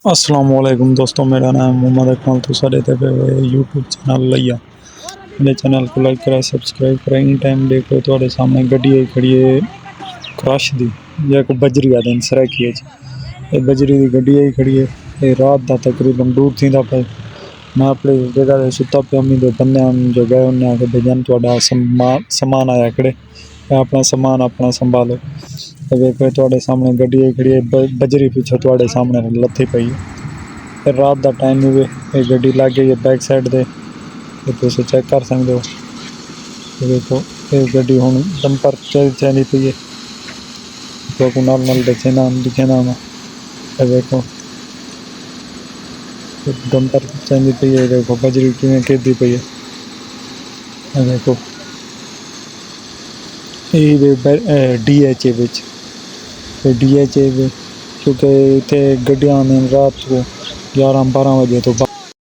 असलामुअलैकुम दोस्तों, मेरा नाम मोहम्मद अकमल। तो साढ़े यूट्यूब चैनल लिया मेरे चैनल को लाइक करें, सब्सक्राइब करें। इन टाइम देखो थोड़े सामने गड्डी आई खड़ी है क्रश दी या को बजरी आ दिन सराकी ये बजरी दी गड्डी आई खड़ी है। ये रात दा तकरीबन दूर थी पे मैं अपनी जगह ते सुता पे अम्मी दे बंदे जो गए उन्हें आके भजन थोड़ा समान आया खड़े अपना समान अपना संभालो। तो देखो थोड़े सामने गड्डी आई खड़ी है बजरी पीछे थोड़े सामने लथी पई है। रात का टाइम हुए ये गड्डी लग गई है बैक साइड दे तुम चेक कर सकते हो। तो देखो ये गड्डी हुण डंपर चलती पई है तो नाल नाल दिखे ना देखो डंपर चलती पई है। देखो बजरी किवें गिरदी पई है। देखो DHA विच DHA क्योंकि इतने गड्डियां आने रात को 11-12 बजे तो